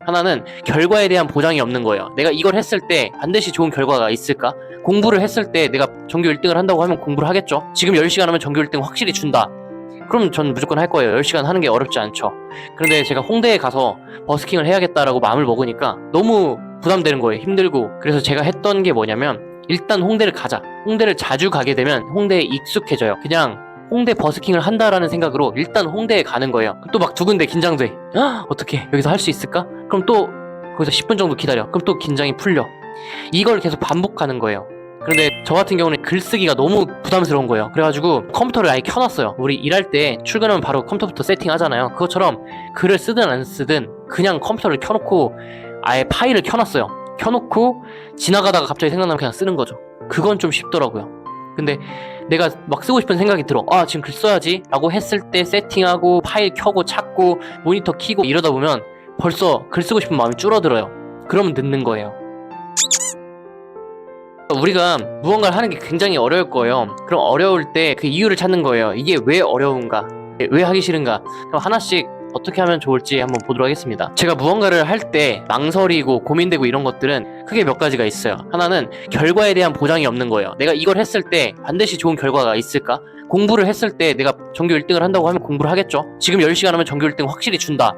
하나는 결과에 대한 보장이 없는 거예요. 내가 이걸 했을 때 반드시 좋은 결과가 있을까? 공부를 했을 때 내가 전교 1등을 한다고 하면 공부를 하겠죠. 지금 10시간 하면 전교 1등 확실히 준다. 그럼 전 무조건 할 거예요. 10시간 하는 게 어렵지 않죠. 그런데 제가 홍대에 가서 버스킹을 해야겠다라고 마음을 먹으니까 너무 부담되는 거예요. 힘들고. 그래서 제가 했던 게 뭐냐면 일단 홍대를 가자. 홍대를 자주 가게 되면 홍대에 익숙해져요. 그냥 홍대 버스킹을 한다라는 생각으로 일단 홍대에 가는 거예요. 또 막 두근데 긴장돼. 어떻게 여기서 할 수 있을까? 그럼 또 거기서 10분 정도 기다려. 그럼 또 긴장이 풀려. 이걸 계속 반복하는 거예요. 그런데 저 같은 경우는 글쓰기가 너무 부담스러운 거예요. 그래가지고 컴퓨터를 아예 켜놨어요. 우리 일할 때 출근하면 바로 컴퓨터부터 세팅하잖아요. 그것처럼 글을 쓰든 안 쓰든 그냥 컴퓨터를 켜놓고 아예 파일을 켜놨어요. 켜놓고 지나가다가 갑자기 생각나면 그냥 쓰는 거죠. 그건 좀 쉽더라고요. 근데 내가 막 쓰고 싶은 생각이 들어. 지금 글 써야지 라고 했을 때 세팅하고 파일 켜고 찾고 모니터 켜고 이러다 보면 벌써 글 쓰고 싶은 마음이 줄어들어요. 그러면 늦는 거예요. 우리가 무언가를 하는 게 굉장히 어려울 거예요. 그럼 어려울 때 그 이유를 찾는 거예요. 이게 왜 어려운가? 왜 하기 싫은가? 그럼 하나씩 어떻게 하면 좋을지 한번 보도록 하겠습니다. 제가 무언가를 할 때 망설이고 고민되고 이런 것들은 크게 몇 가지가 있어요. 하나는 결과에 대한 보장이 없는 거예요. 내가 이걸 했을 때 반드시 좋은 결과가 있을까? 공부를 했을 때 내가 전교 1등을 한다고 하면 공부를 하겠죠. 지금 10시간 하면 전교 1등 확실히 준다.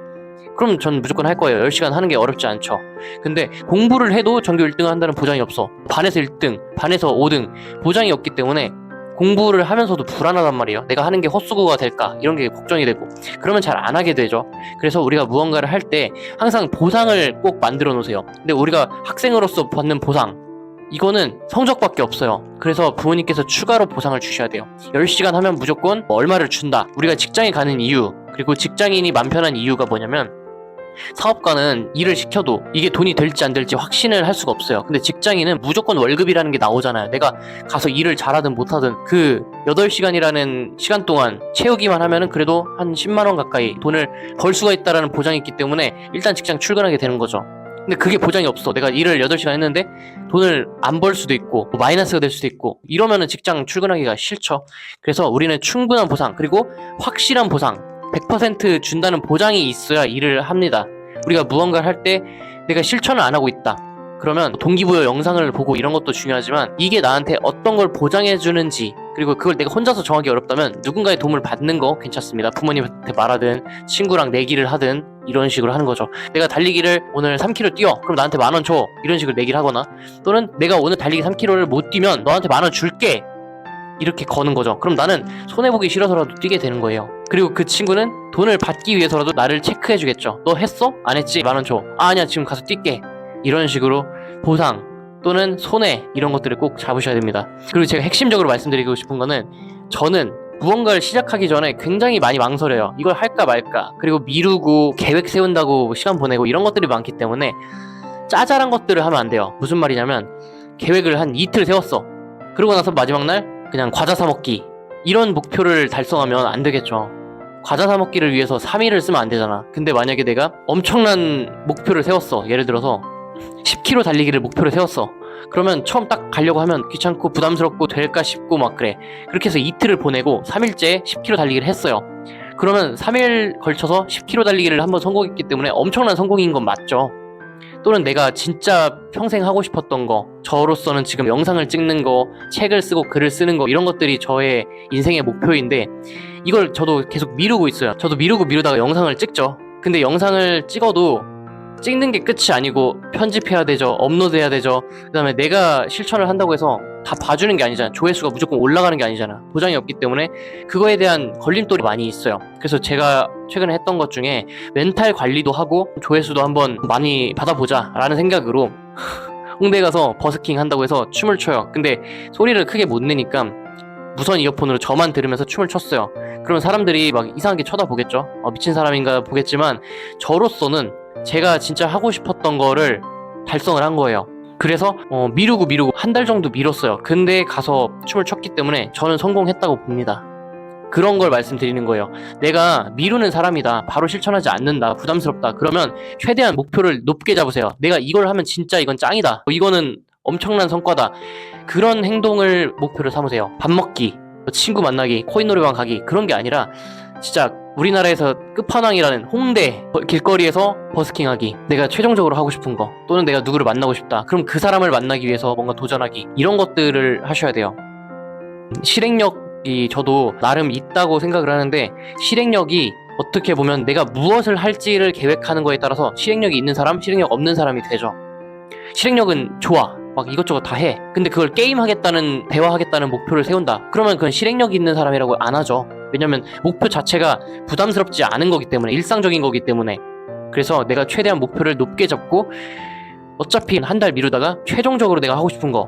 그럼 전 무조건 할 거예요. 10시간 하는 게 어렵지 않죠. 근데 공부를 해도 전교 1등을 한다는 보장이 없어. 반에서 1등, 반에서 5등 보장이 없기 때문에 공부를 하면서도 불안하단 말이에요. 내가 하는 게 헛수고가 될까? 이런 게 걱정이 되고 그러면 잘 안 하게 되죠. 그래서 우리가 무언가를 할 때 항상 보상을 꼭 만들어 놓으세요. 근데 우리가 학생으로서 받는 보상 이거는 성적밖에 없어요. 그래서 부모님께서 추가로 보상을 주셔야 돼요. 10시간 하면 무조건 얼마를 준다. 우리가 직장에 가는 이유 그리고 직장인이 맘 편한 이유가 뭐냐면 사업가는 일을 시켜도 이게 돈이 될지 안 될지 확신을 할 수가 없어요. 근데 직장인은 무조건 월급이라는 게 나오잖아요. 내가 가서 일을 잘하든 못하든 그 8시간이라는 시간 동안 채우기만 하면은 그래도 한 10만 원 가까이 돈을 벌 수가 있다라는 보장이 있기 때문에 일단 직장 출근하게 되는 거죠. 근데 그게 보장이 없어. 내가 일을 8시간 했는데 돈을 안 벌 수도 있고 마이너스가 될 수도 있고 이러면은 직장 출근하기가 싫죠. 그래서 우리는 충분한 보상 그리고 확실한 보상 100% 준다는 보장이 있어야 일을 합니다. 우리가 무언가를 할 때 내가 실천을 안 하고 있다. 그러면 동기부여 영상을 보고 이런 것도 중요하지만 이게 나한테 어떤 걸 보장해 주는지 그리고 그걸 내가 혼자서 정하기 어렵다면 누군가의 도움을 받는 거 괜찮습니다. 부모님한테 말하든 친구랑 내기를 하든 이런 식으로 하는 거죠. 내가 달리기를 오늘 3km 뛰어. 그럼 나한테 10,000원 줘. 이런 식으로 내기를 하거나 또는 내가 오늘 달리기 3km를 못 뛰면 너한테 10,000원 줄게. 이렇게 거는 거죠. 그럼 나는 손해보기 싫어서라도 뛰게 되는 거예요. 그리고 그 친구는 돈을 받기 위해서라도 나를 체크해 주겠죠. 너 했어? 안 했지? 10,000원 줘. 아니야 지금 가서 뛸게. 이런 식으로 보상 또는 손해 이런 것들을 꼭 잡으셔야 됩니다. 그리고 제가 핵심적으로 말씀드리고 싶은 거는 저는 무언가를 시작하기 전에 굉장히 많이 망설여요. 이걸 할까 말까 그리고 미루고 계획 세운다고 시간 보내고 이런 것들이 많기 때문에 짜잘한 것들을 하면 안 돼요. 무슨 말이냐면 계획을 한 이틀 세웠어. 그러고 나서 마지막 날 그냥 과자 사 먹기 이런 목표를 달성하면 안 되겠죠. 과자 사 먹기를 위해서 3일을 쓰면 안 되잖아. 근데 만약에 내가 엄청난 목표를 세웠어. 예를 들어서 10km 달리기를 목표를 세웠어. 그러면 처음 딱 가려고 하면 귀찮고 부담스럽고 될까 싶고 막 그래. 그렇게 해서 이틀을 보내고 3일째 10km 달리기를 했어요. 그러면 3일 걸쳐서 10km 달리기를 한번 성공했기 때문에 엄청난 성공인 건 맞죠. 또는 내가 진짜 평생 하고 싶었던 거 저로서는 지금 영상을 찍는 거 책을 쓰고 글을 쓰는 거 이런 것들이 저의 인생의 목표인데 이걸 저도 계속 미루고 있어요. 저도 미루다가 영상을 찍죠. 근데 영상을 찍어도 찍는 게 끝이 아니고 편집해야 되죠. 업로드해야 되죠. 그 다음에 내가 실천을 한다고 해서 다 봐주는 게 아니잖아. 조회수가 무조건 올라가는 게 아니잖아. 보장이 없기 때문에 그거에 대한 걸림돌이 많이 있어요. 그래서 제가 최근에 했던 것 중에 멘탈 관리도 하고 조회수도 한번 많이 받아보자 라는 생각으로 홍대 가서 버스킹 한다고 해서 춤을 춰요. 근데 소리를 크게 못 내니까 무선 이어폰으로 저만 들으면서 춤을 췄어요. 그러면 사람들이 막 이상하게 쳐다보겠죠. 미친 사람인가 보겠지만 저로서는 제가 진짜 하고 싶었던 거를 달성을 한 거예요. 그래서 미루고 한 달 정도 미뤘어요. 근데 가서 춤을 췄기 때문에 저는 성공했다고 봅니다. 그런 걸 말씀드리는 거예요. 내가 미루는 사람이다. 바로 실천하지 않는다. 부담스럽다. 그러면 최대한 목표를 높게 잡으세요. 내가 이걸 하면 진짜 이건 짱이다. 이거는 엄청난 성과다. 그런 행동을 목표로 삼으세요. 밥 먹기, 친구 만나기, 코인 노래방 가기 그런 게 아니라 진짜 우리나라에서 끝판왕이라는 홍대 길거리에서 버스킹하기, 내가 최종적으로 하고 싶은 거, 또는 내가 누구를 만나고 싶다, 그럼 그 사람을 만나기 위해서 뭔가 도전하기, 이런 것들을 하셔야 돼요. 실행력이 저도 나름 있다고 생각을 하는데, 실행력이 어떻게 보면 내가 무엇을 할지를 계획하는 거에 따라서 실행력이 있는 사람, 실행력 없는 사람이 되죠. 실행력은 좋아, 막 이것저것 다 해. 근데 그걸 게임하겠다는, 대화하겠다는 목표를 세운다, 그러면 그건 실행력 있는 사람이라고 안 하죠. 왜냐면 목표 자체가 부담스럽지 않은 거기 때문에, 일상적인 거기 때문에. 그래서 내가 최대한 목표를 높게 잡고, 어차피 한 달 미루다가 최종적으로 내가 하고 싶은 거,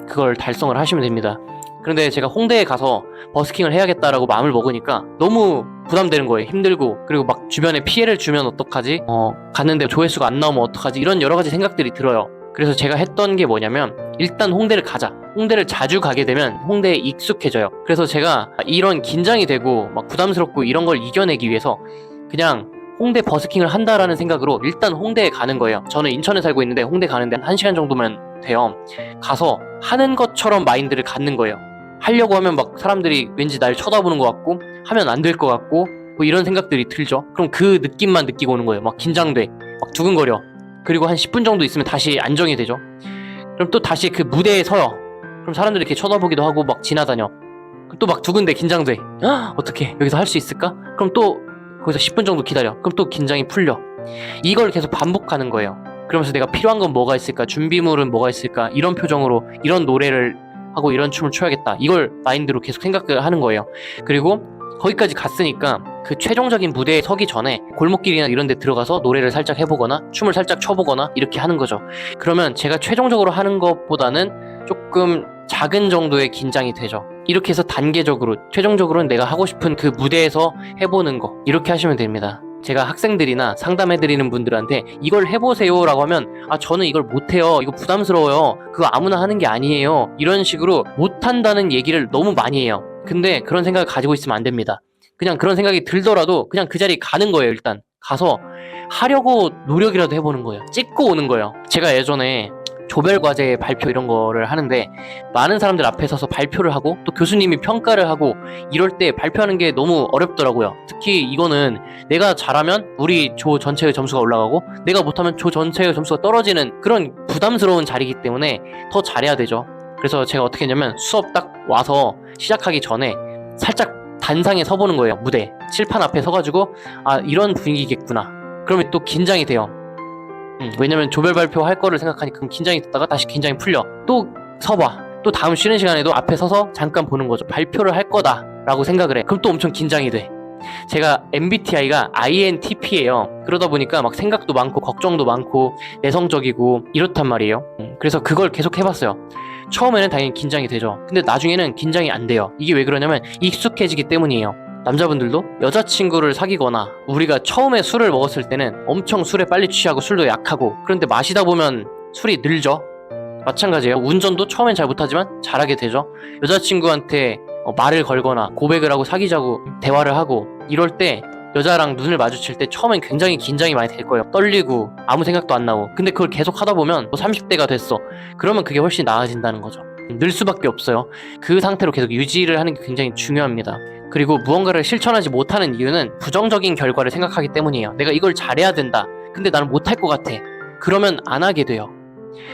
그걸 달성을 하시면 됩니다. 그런데 제가 홍대에 가서 버스킹을 해야겠다라고 마음을 먹으니까 너무 부담되는 거예요. 힘들고, 그리고 막 주변에 피해를 주면 어떡하지? 갔는데 조회수가 안 나오면 어떡하지? 이런 여러 가지 생각들이 들어요. 그래서 제가 했던 게 뭐냐면, 일단 홍대를 가자. 홍대를 자주 가게 되면 홍대에 익숙해져요. 그래서 제가 이런 긴장이 되고 막 부담스럽고 이런 걸 이겨내기 위해서 그냥 홍대 버스킹을 한다라는 생각으로 일단 홍대에 가는 거예요. 저는 인천에 살고 있는데 홍대 가는데 1시간 정도면 돼요. 가서 하는 것처럼 마인드를 갖는 거예요. 하려고 하면 막 사람들이 왠지 날 쳐다보는 것 같고, 하면 안 될 것 같고, 뭐 이런 생각들이 들죠. 그럼 그 느낌만 느끼고 오는 거예요. 막 긴장돼, 막 두근거려. 그리고 한 10분 정도 있으면 다시 안정이 되죠. 그럼 또 다시 그 무대에 서요. 그럼 사람들이 이렇게 쳐다보기도 하고 막 지나다녀. 또 막 두근대, 긴장돼. 어떡해, 여기서 할 수 있을까? 그럼 또 거기서 10분 정도 기다려. 그럼 또 긴장이 풀려. 이걸 계속 반복하는 거예요. 그러면서 내가 필요한 건 뭐가 있을까? 준비물은 뭐가 있을까? 이런 표정으로 이런 노래를 하고 이런 춤을 춰야겠다, 이걸 마인드로 계속 생각을 하는 거예요. 그리고 거기까지 갔으니까 그 최종적인 무대에 서기 전에 골목길이나 이런 데 들어가서 노래를 살짝 해보거나 춤을 살짝 춰보거나 이렇게 하는 거죠. 그러면 제가 최종적으로 하는 것보다는 조금 작은 정도의 긴장이 되죠. 이렇게 해서 단계적으로, 최종적으로는 내가 하고 싶은 그 무대에서 해보는 거, 이렇게 하시면 됩니다. 제가 학생들이나 상담해드리는 분들한테 이걸 해보세요 라고 하면, 저는 이걸 못해요, 이거 부담스러워요, 그거 아무나 하는 게 아니에요, 이런 식으로 못한다는 얘기를 너무 많이 해요. 근데 그런 생각을 가지고 있으면 안 됩니다. 그냥 그런 생각이 들더라도 그냥 그 자리에 가는 거예요. 일단 가서 하려고 노력이라도 해보는 거예요. 찍고 오는 거예요. 제가 예전에 조별과제 발표 이런 거를 하는데, 많은 사람들 앞에 서서 발표를 하고 또 교수님이 평가를 하고 이럴 때 발표하는 게 너무 어렵더라고요. 특히 이거는 내가 잘하면 우리 조 전체의 점수가 올라가고, 내가 못하면 조 전체의 점수가 떨어지는 그런 부담스러운 자리이기 때문에 더 잘해야 되죠. 그래서 제가 어떻게 했냐면, 수업 딱 와서 시작하기 전에 살짝 단상에 서보는 거예요. 무대 칠판 앞에 서가지고, 이런 분위기겠구나. 그러면 또 긴장이 돼요. 왜냐면 조별 발표 할 거를 생각하니까 긴장이 됐다가 다시 긴장이 풀려. 또 서봐. 또 다음 쉬는 시간에도 앞에 서서 잠깐 보는 거죠. 발표를 할 거다 라고 생각을 해. 그럼 또 엄청 긴장이 돼. 제가 MBTI가 INTP예요. 그러다 보니까 막 생각도 많고 걱정도 많고 내성적이고 이렇단 말이에요. 그래서 그걸 계속 해봤어요. 처음에는 당연히 긴장이 되죠. 근데 나중에는 긴장이 안 돼요. 이게 왜 그러냐면 익숙해지기 때문이에요. 남자분들도 여자친구를 사귀거나, 우리가 처음에 술을 먹었을 때는 엄청 술에 빨리 취하고 술도 약하고, 그런데 마시다 보면 술이 늘죠. 마찬가지예요. 운전도 처음엔 잘 못하지만 잘하게 되죠. 여자친구한테 말을 걸거나 고백을 하고 사귀자고 대화를 하고 이럴 때, 여자랑 눈을 마주칠 때 처음엔 굉장히 긴장이 많이 될 거예요. 떨리고 아무 생각도 안 나고. 근데 그걸 계속 하다 보면 30대가 됐어. 그러면 그게 훨씬 나아진다는 거죠. 늘 수밖에 없어요. 그 상태로 계속 유지를 하는 게 굉장히 중요합니다. 그리고 무언가를 실천하지 못하는 이유는 부정적인 결과를 생각하기 때문이에요. 내가 이걸 잘해야 된다, 근데 나는 못할 것 같아, 그러면 안 하게 돼요.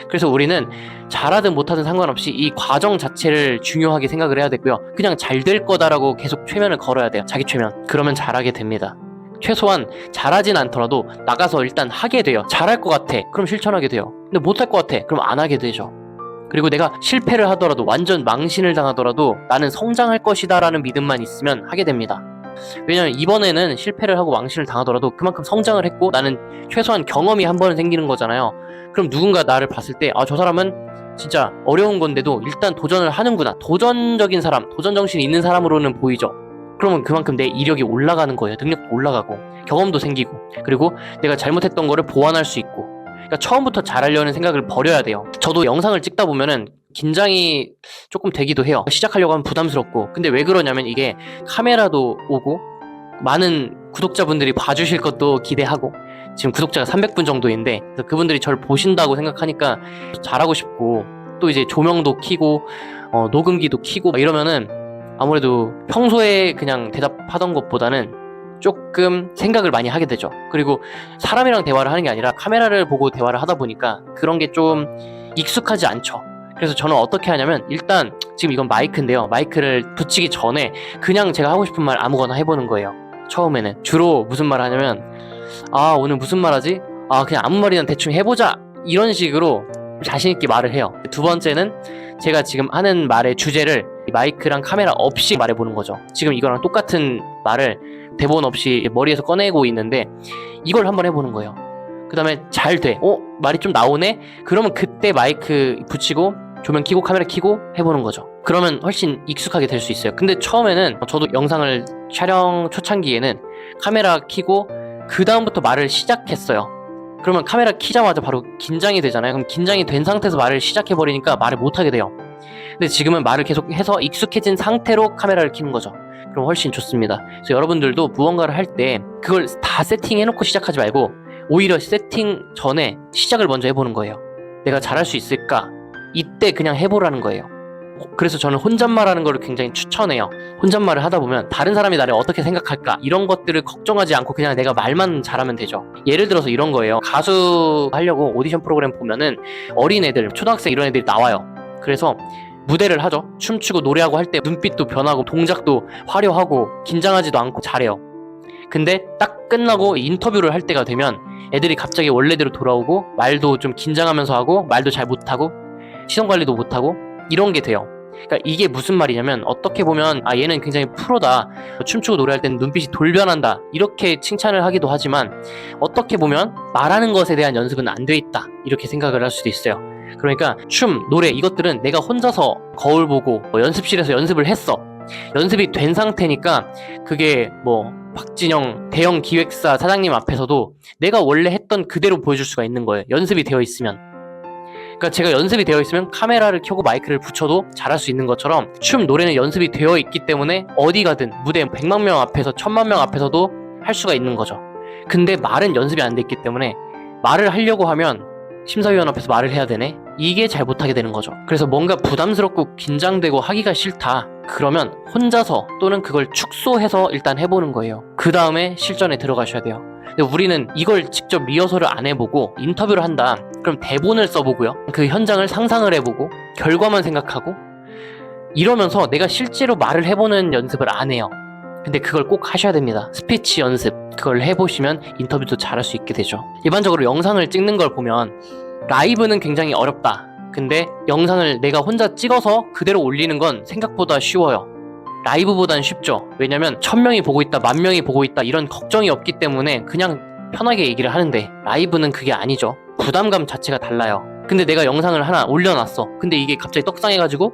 그래서 우리는 잘하든 못하든 상관없이 이 과정 자체를 중요하게 생각을 해야 되고요. 그냥 잘 될 거다라고 계속 최면을 걸어야 돼요. 자기 최면. 그러면 잘하게 됩니다. 최소한 잘하진 않더라도 나가서 일단 하게 돼요. 잘할 것 같아, 그럼 실천하게 돼요. 근데 못할 것 같아, 그럼 안 하게 되죠. 그리고 내가 실패를 하더라도, 완전 망신을 당하더라도 나는 성장할 것이다 라는 믿음만 있으면 하게 됩니다. 왜냐면 이번에는 실패를 하고 망신을 당하더라도 그만큼 성장을 했고, 나는 최소한 경험이 한 번은 생기는 거잖아요. 그럼 누군가 나를 봤을 때, 저 사람은 진짜 어려운 건데도 일단 도전을 하는구나, 도전적인 사람, 도전 정신이 있는 사람으로는 보이죠. 그러면 그만큼 내 이력이 올라가는 거예요. 능력도 올라가고 경험도 생기고, 그리고 내가 잘못했던 거를 보완할 수 있고. 그러니까 처음부터 잘하려는 생각을 버려야 돼요. 저도 영상을 찍다 보면은 긴장이 조금 되기도 해요. 시작하려고 하면 부담스럽고. 근데 왜 그러냐면, 이게 카메라도 오고 많은 구독자분들이 봐주실 것도 기대하고, 지금 구독자가 300분 정도인데, 그래서 그분들이 저를 보신다고 생각하니까 잘하고 싶고, 또 이제 조명도 켜고 녹음기도 켜고 이러면은 아무래도 평소에 그냥 대답하던 것보다는 조금 생각을 많이 하게 되죠. 그리고 사람이랑 대화를 하는 게 아니라 카메라를 보고 대화를 하다 보니까 그런 게 좀 익숙하지 않죠. 그래서 저는 어떻게 하냐면 일단 지금 이건 마이크인데요. 마이크를 붙이기 전에 그냥 제가 하고 싶은 말 아무거나 해보는 거예요. 처음에는 주로 무슨 말 하냐면 오늘 무슨 말 하지? 그냥 아무 말이나 대충 해보자 이런 식으로 자신 있게 말을 해요. 두 번째는 제가 지금 하는 말의 주제를 마이크랑 카메라 없이 말해보는 거죠. 지금 이거랑 똑같은 말을 대본 없이 머리에서 꺼내고 있는데 이걸 한번 해보는 거예요. 그 다음에 잘 돼. 말이 좀 나오네? 그러면 그때 마이크 붙이고 조명 켜고 카메라 켜고 해보는 거죠. 그러면 훨씬 익숙하게 될 수 있어요. 근데 처음에는 저도 영상을 촬영 초창기에는 카메라 켜고 그 다음부터 말을 시작했어요. 그러면 카메라 켜자마자 바로 긴장이 되잖아요. 그럼 긴장이 된 상태에서 말을 시작해버리니까 말을 못하게 돼요. 근데 지금은 말을 계속 해서 익숙해진 상태로 카메라를 켜는 거죠. 그럼 훨씬 좋습니다. 그래서 여러분들도 무언가를 할 때 그걸 다 세팅해놓고 시작하지 말고 오히려 세팅 전에 시작을 먼저 해보는 거예요. 내가 잘할 수 있을까? 이때 그냥 해보라는 거예요. 그래서 저는 혼잣말하는 거를 굉장히 추천해요. 혼잣말을 하다 보면 다른 사람이 나를 어떻게 생각할까 이런 것들을 걱정하지 않고 그냥 내가 말만 잘하면 되죠. 예를 들어서 이런 거예요. 가수 하려고 오디션 프로그램 보면은 어린 애들, 초등학생 이런 애들이 나와요. 그래서 무대를 하죠. 춤추고 노래하고 할 때 눈빛도 변하고 동작도 화려하고 긴장하지도 않고 잘해요. 근데 딱 끝나고 인터뷰를 할 때가 되면 애들이 갑자기 원래대로 돌아오고 말도 좀 긴장하면서 하고 말도 잘 못하고 시선관리도 못하고 이런 게 돼요. 그러니까 이게 무슨 말이냐면 어떻게 보면 얘는 굉장히 프로다, 춤추고 노래할 때는 눈빛이 돌변한다 이렇게 칭찬을 하기도 하지만 어떻게 보면 말하는 것에 대한 연습은 안 돼 있다 이렇게 생각을 할 수도 있어요. 그러니까 춤, 노래 이것들은 내가 혼자서 거울 보고 연습실에서 연습을 했어. 연습이 된 상태니까 그게 박진영 대형 기획사 사장님 앞에서도 내가 원래 했던 그대로 보여줄 수가 있는 거예요. 연습이 되어 있으면. 그러니까 제가 연습이 되어 있으면 카메라를 켜고 마이크를 붙여도 잘할 수 있는 것처럼 춤, 노래는 연습이 되어 있기 때문에 어디 가든 무대 100만 명 앞에서 1000만 명 앞에서도 할 수가 있는 거죠. 근데 말은 연습이 안 돼 있기 때문에 말을 하려고 하면 심사위원 앞에서 말을 해야 되네? 이게 잘 못하게 되는 거죠. 그래서 뭔가 부담스럽고 긴장되고 하기가 싫다. 그러면 혼자서 또는 그걸 축소해서 일단 해보는 거예요. 그 다음에 실전에 들어가셔야 돼요. 근데 우리는 이걸 직접 리허설을 안 해보고 인터뷰를 한다. 그럼 대본을 써보고요. 그 현장을 상상을 해보고 결과만 생각하고 이러면서 내가 실제로 말을 해보는 연습을 안 해요. 근데 그걸 꼭 하셔야 됩니다. 스피치 연습. 그걸 해보시면 인터뷰도 잘할 수 있게 되죠. 일반적으로 영상을 찍는 걸 보면 라이브는 굉장히 어렵다. 근데 영상을 내가 혼자 찍어서 그대로 올리는 건 생각보다 쉬워요. 라이브보단 쉽죠. 왜냐면 1000명이 보고 있다, 10,000명이 보고 있다 이런 걱정이 없기 때문에 그냥 편하게 얘기를 하는데 라이브는 그게 아니죠. 부담감 자체가 달라요. 근데 내가 영상을 하나 올려놨어. 근데 이게 갑자기 떡상해가지고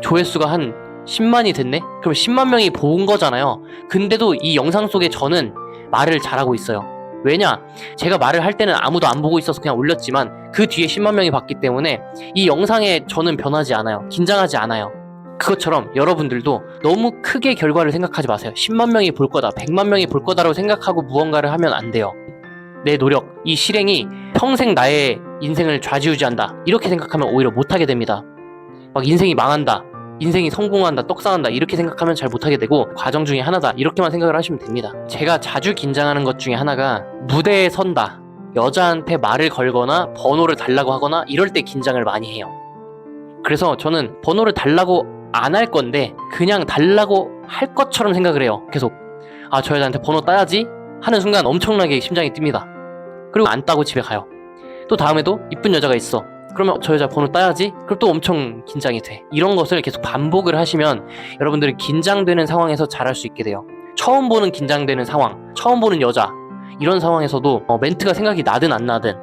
조회수가 한 10만이 됐네? 그럼 10만 명이 본 거잖아요. 근데도 이 영상 속에 저는 말을 잘하고 있어요. 왜냐? 제가 말을 할 때는 아무도 안 보고 있어서 그냥 올렸지만 그 뒤에 10만 명이 봤기 때문에 이 영상에 저는 변하지 않아요. 긴장하지 않아요. 그것처럼 여러분들도 너무 크게 결과를 생각하지 마세요. 10만 명이 볼 거다, 100만 명이 볼 거다라고 생각하고 무언가를 하면 안 돼요. 내 노력, 이 실행이 평생 나의 인생을 좌지우지한다 이렇게 생각하면 오히려 못하게 됩니다. 막 인생이 망한다, 인생이 성공한다, 떡상한다 이렇게 생각하면 잘 못하게 되고 과정 중에 하나다 이렇게만 생각을 하시면 됩니다. 제가 자주 긴장하는 것 중에 하나가 무대에 선다, 여자한테 말을 걸거나 번호를 달라고 하거나 이럴 때 긴장을 많이 해요. 그래서 저는 번호를 달라고 안 할 건데 그냥 달라고 할 것처럼 생각을 해요. 계속 저 여자한테 번호 따야지 하는 순간 엄청나게 심장이 뜁니다. 그리고 안 따고 집에 가요. 또 다음에도 이쁜 여자가 있어. 그러면 저 여자 번호 따야지? 그럼 또 엄청 긴장이 돼. 이런 것을 계속 반복을 하시면 여러분들이 긴장되는 상황에서 잘할 수 있게 돼요. 처음 보는 긴장되는 상황, 처음 보는 여자 이런 상황에서도 멘트가 생각이 나든 안 나든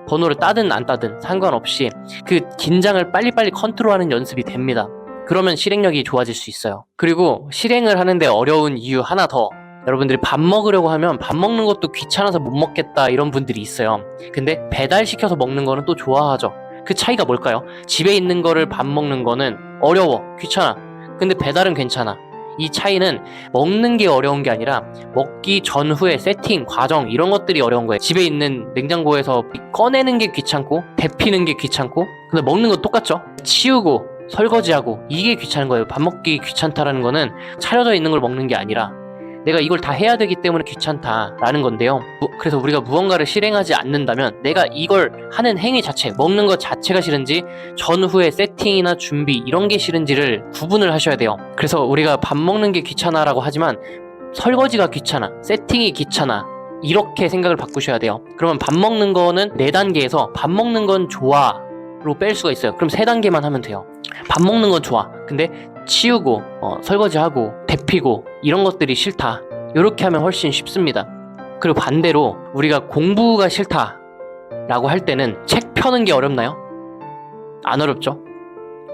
번호를 따든 안 따든 상관없이 그 긴장을 빨리빨리 컨트롤하는 연습이 됩니다. 그러면 실행력이 좋아질 수 있어요. 그리고 실행을 하는데 어려운 이유 하나 더. 여러분들이 밥 먹으려고 하면 밥 먹는 것도 귀찮아서 못 먹겠다 이런 분들이 있어요. 근데 배달시켜서 먹는 거는 또 좋아하죠. 그 차이가 뭘까요? 집에 있는 거를 밥 먹는 거는 어려워, 귀찮아. 근데 배달은 괜찮아. 이 차이는 먹는 게 어려운 게 아니라 먹기 전후의 세팅, 과정 이런 것들이 어려운 거예요. 집에 있는 냉장고에서 꺼내는 게 귀찮고 데피는 게 귀찮고 근데 먹는 건 똑같죠? 치우고 설거지하고 이게 귀찮은 거예요. 밥 먹기 귀찮다라는 거는 차려져 있는 걸 먹는 게 아니라 내가 이걸 다 해야 되기 때문에 귀찮다라는 건데요. 그래서 우리가 무언가를 실행하지 않는다면 내가 이걸 하는 행위 자체, 먹는 것 자체가 싫은지 전후의 세팅이나 준비 이런 게 싫은지를 구분을 하셔야 돼요. 그래서 우리가 밥 먹는 게 귀찮아라고 하지만 설거지가 귀찮아, 세팅이 귀찮아 이렇게 생각을 바꾸셔야 돼요. 그러면 밥 먹는 거는 4단계에서 밥 먹는 건 좋아로 뺄 수가 있어요. 그럼 3단계만 하면 돼요. 밥 먹는 건 좋아. 근데 치우고 설거지하고 데피고 이런 것들이 싫다. 이렇게 하면 훨씬 쉽습니다. 그리고 반대로 우리가 공부가 싫다라고 할 때는 책 펴는 게 어렵나요? 안 어렵죠?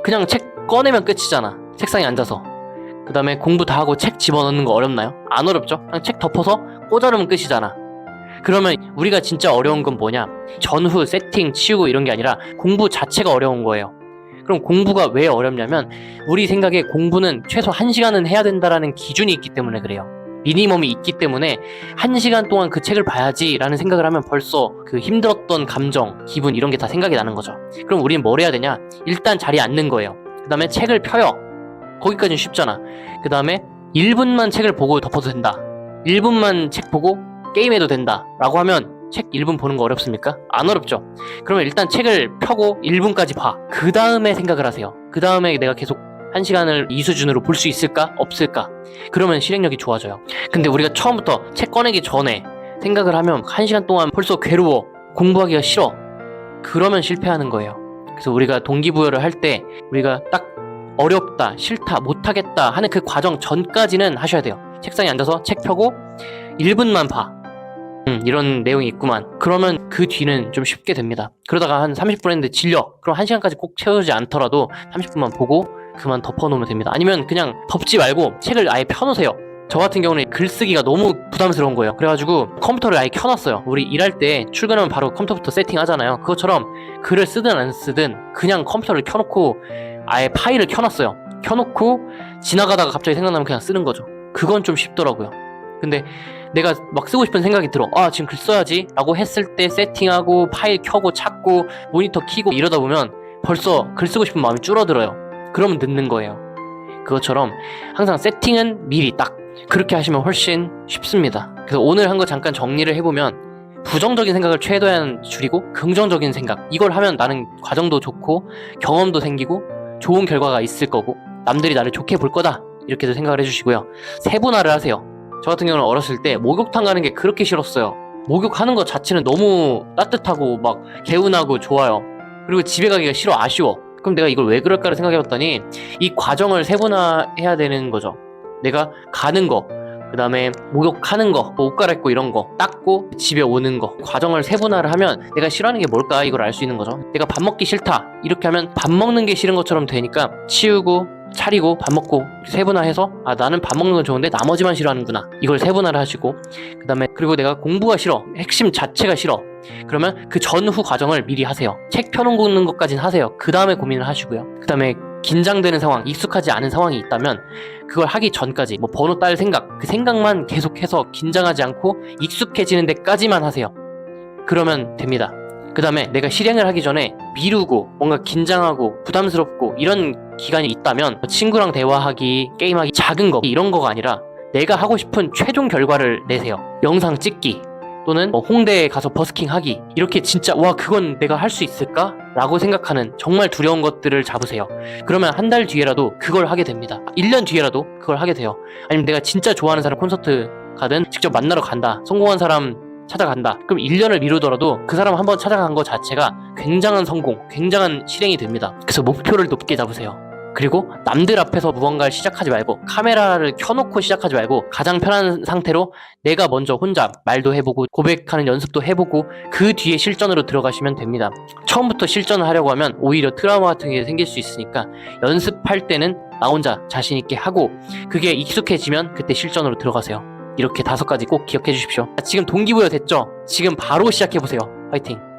그냥 책 꺼내면 끝이잖아. 책상에 앉아서. 그 다음에 공부 다 하고 책 집어넣는 거 어렵나요? 안 어렵죠? 그냥 책 덮어서 꽂아놓으면 끝이잖아. 그러면 우리가 진짜 어려운 건 뭐냐? 전후 세팅, 치우고 이런 게 아니라 공부 자체가 어려운 거예요. 그럼 공부가 왜 어렵냐면 우리 생각에 공부는 최소 1시간은 해야 된다라는 기준이 있기 때문에 그래요. 미니멈이 있기 때문에 1시간 동안 그 책을 봐야지 라는 생각을 하면 벌써 그 힘들었던 감정, 기분 이런 게 다 생각이 나는 거죠. 그럼 우리는 뭘 해야 되냐? 일단 자리에 앉는 거예요. 그 다음에 책을 펴요. 거기까지는 쉽잖아. 그 다음에 1분만 책을 보고 덮어도 된다. 1분만 책 보고 게임해도 된다 라고 하면 책 1분 보는 거 어렵습니까? 안 어렵죠? 그러면 일단 책을 펴고 1분까지 봐. 그 다음에 생각을 하세요. 그 다음에 내가 계속 1시간을 이 수준으로 볼 수 있을까? 없을까? 그러면 실행력이 좋아져요. 근데 우리가 처음부터 책 꺼내기 전에 생각을 하면 1시간 동안 벌써 괴로워. 공부하기가 싫어. 그러면 실패하는 거예요. 그래서 우리가 동기부여를 할 때 우리가 딱 어렵다, 싫다, 못하겠다 하는 그 과정 전까지는 하셔야 돼요. 책상에 앉아서 책 펴고 1분만 봐. 이런 내용이 있구만. 그러면 그 뒤는 좀 쉽게 됩니다. 그러다가 한 30분 했는데 질려. 그럼 1시간까지 꼭 채우지 않더라도 30분만 보고 그만 덮어놓으면 됩니다. 아니면 그냥 덮지 말고 책을 아예 펴놓으세요. 저 같은 경우는 글쓰기가 너무 부담스러운 거예요. 그래가지고 컴퓨터를 아예 켜놨어요. 우리 일할 때 출근하면 바로 컴퓨터부터 세팅하잖아요. 그것처럼 글을 쓰든 안 쓰든 그냥 컴퓨터를 켜놓고 아예 파일을 켜놨어요. 켜놓고 지나가다가 갑자기 생각나면 그냥 쓰는 거죠. 그건 좀 쉽더라고요. 근데 내가 막 쓰고 싶은 생각이 들어. 아, 지금 글 써야지 라고 했을 때 세팅하고 파일 켜고 찾고 모니터 켜고 이러다 보면 벌써 글 쓰고 싶은 마음이 줄어들어요. 그러면 늦는 거예요. 그것처럼 항상 세팅은 미리 딱 그렇게 하시면 훨씬 쉽습니다. 그래서 오늘 한 거 잠깐 정리를 해보면 부정적인 생각을 최대한 줄이고 긍정적인 생각, 이걸 하면 나는 과정도 좋고 경험도 생기고 좋은 결과가 있을 거고 남들이 나를 좋게 볼 거다 이렇게도 생각을 해주시고요. 세분화를 하세요. 저 같은 경우는 어렸을 때 목욕탕 가는 게 그렇게 싫었어요. 목욕하는 것 자체는 너무 따뜻하고 막 개운하고 좋아요. 그리고 집에 가기가 싫어, 아쉬워. 그럼 내가 이걸 왜 그럴까를 생각해봤더니 이 과정을 세분화해야 되는 거죠. 내가 가는 거, 그 다음에 목욕하는 거, 옷 갈아입고 이런 거, 닦고 집에 오는 거, 과정을 세분화를 하면 내가 싫어하는 게 뭘까 이걸 알 수 있는 거죠. 내가 밥 먹기 싫다 이렇게 하면 밥 먹는 게 싫은 것처럼 되니까 치우고 차리고 밥 먹고 세분화해서 아, 나는 밥 먹는 건 좋은데 나머지만 싫어하는구나, 이걸 세분화를 하시고, 그 다음에 그리고 내가 공부가 싫어, 핵심 자체가 싫어, 그러면 그 전후 과정을 미리 하세요. 책 펴놓는 것까지는 하세요. 그 다음에 고민을 하시고요. 그 다음에 긴장되는 상황, 익숙하지 않은 상황이 있다면 그걸 하기 전까지 뭐 번호 딸 생각, 그 생각만 계속해서 긴장하지 않고 익숙해지는 데까지만 하세요. 그러면 됩니다. 그 다음에 내가 실행을 하기 전에 미루고 뭔가 긴장하고 부담스럽고 이런 기간이 있다면 친구랑 대화하기, 게임하기, 작은 거 이런 거가 아니라 내가 하고 싶은 최종 결과를 내세요. 영상 찍기 또는 홍대에 가서 버스킹하기, 이렇게 진짜 와 그건 내가 할 수 있을까? 라고 생각하는 정말 두려운 것들을 잡으세요. 그러면 한 달 뒤에라도 그걸 하게 됩니다. 1년 뒤에라도 그걸 하게 돼요. 아니면 내가 진짜 좋아하는 사람 콘서트 가든 직접 만나러 간다, 성공한 사람 찾아간다, 그럼 1년을 미루더라도 그 사람 한번 찾아간 것 자체가 굉장한 성공, 굉장한 실행이 됩니다. 그래서 목표를 높게 잡으세요. 그리고 남들 앞에서 무언가를 시작하지 말고 카메라를 켜놓고 시작하지 말고 가장 편한 상태로 내가 먼저 혼자 말도 해보고 고백하는 연습도 해보고 그 뒤에 실전으로 들어가시면 됩니다. 처음부터 실전을 하려고 하면 오히려 트라우마 같은 게 생길 수 있으니까 연습할 때는 나 혼자 자신 있게 하고 그게 익숙해지면 그때 실전으로 들어가세요. 이렇게 5가지 꼭 기억해 주십시오. 지금 동기부여 됐죠? 지금 바로 시작해보세요. 화이팅!